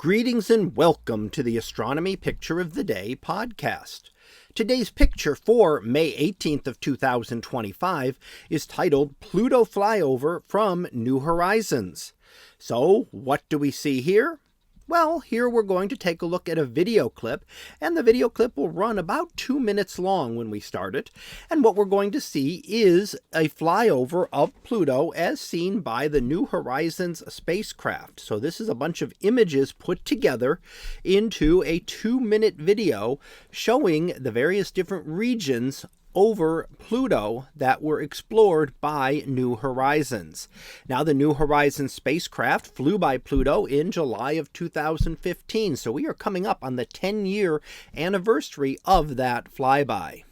Greetings and welcome to the Astronomy Picture of the Day podcast. Today's picture for May 18th of 2025 is titled Pluto Flyover from New Horizons. So, what do we see here? Well, here we're going to take a look at a video clip, and the video clip will run about 2 minutes long when we start it. And what we're going to see is a flyover of Pluto as seen by the New Horizons spacecraft. So this is a bunch of images put together into a 2-minute video showing the various different regions over Pluto that were explored by New Horizons. Now, the New Horizons spacecraft flew by Pluto in July of 2015, so we are coming up on the 10-year anniversary of that flyby.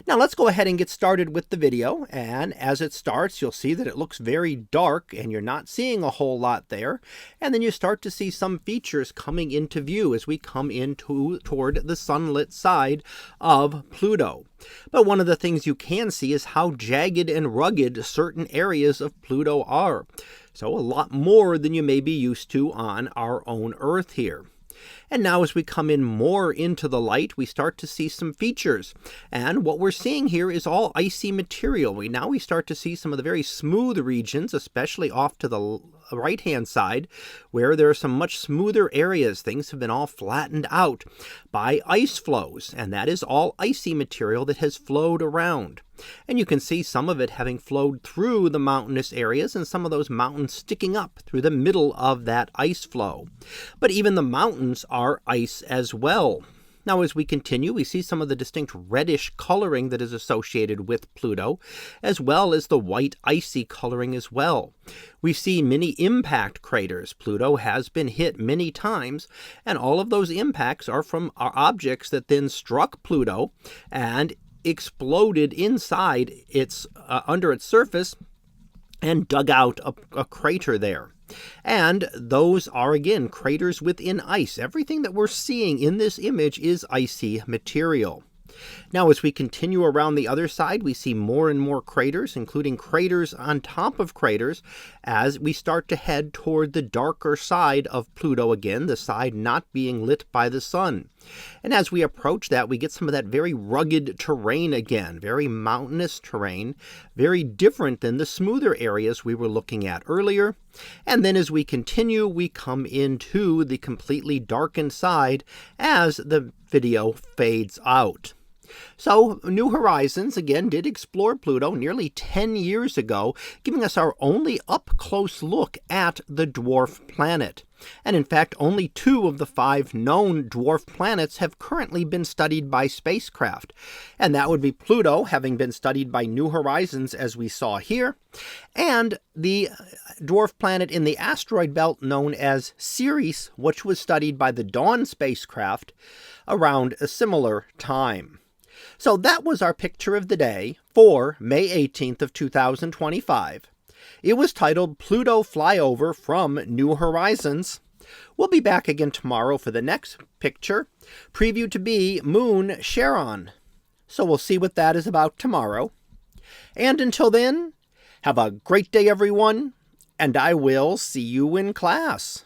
Now let's go ahead and get started with the video, and as it starts you'll see that it looks very dark and you're not seeing a whole lot there, and then you start to see some features coming into view as we come toward the sunlit side of Pluto. But one of the things you can see is how jagged and rugged certain areas of Pluto are. So a lot more than you may be used to on our own Earth here. And now as we come in more into the light, we start to see some features. And what we're seeing here is all icy material. Now we start to see some of the very smooth regions, especially off to the right-hand side, where there are some much smoother areas. Things have been all flattened out by ice flows, and that is all icy material that has flowed around. And you can see some of it having flowed through the mountainous areas and some of those mountains sticking up through the middle of that ice flow. But even the mountains are ice as well. Now, as we continue, we see some of the distinct reddish coloring that is associated with Pluto, as well as the white icy coloring as well. We see many impact craters. Pluto has been hit many times, and all of those impacts are from objects that then struck Pluto and exploded inside its under its surface and dug out a crater there. And those are, again, craters within ice. Everything that we're seeing in this image is icy material. Now, as we continue around the other side, we see more and more craters, including craters on top of craters, as we start to head toward the darker side of Pluto again, the side not being lit by the sun. And as we approach that, we get some of that very rugged terrain again, very mountainous terrain, very different than the smoother areas we were looking at earlier. And then as we continue, we come into the completely darkened side as the video fades out. So, New Horizons, again, did explore Pluto nearly 10 years ago, giving us our only up-close look at the dwarf planet. And in fact, only 2 of the 5 known dwarf planets have currently been studied by spacecraft. And that would be Pluto, having been studied by New Horizons, as we saw here, and the dwarf planet in the asteroid belt known as Ceres, which was studied by the Dawn spacecraft around a similar time. So that was our picture of the day for May 18th of 2025. It was titled Pluto Flyover from New Horizons. We'll be back again tomorrow for the next picture, previewed to be Moon Charon. So we'll see what that is about tomorrow. And until then, have a great day, everyone, and I will see you in class.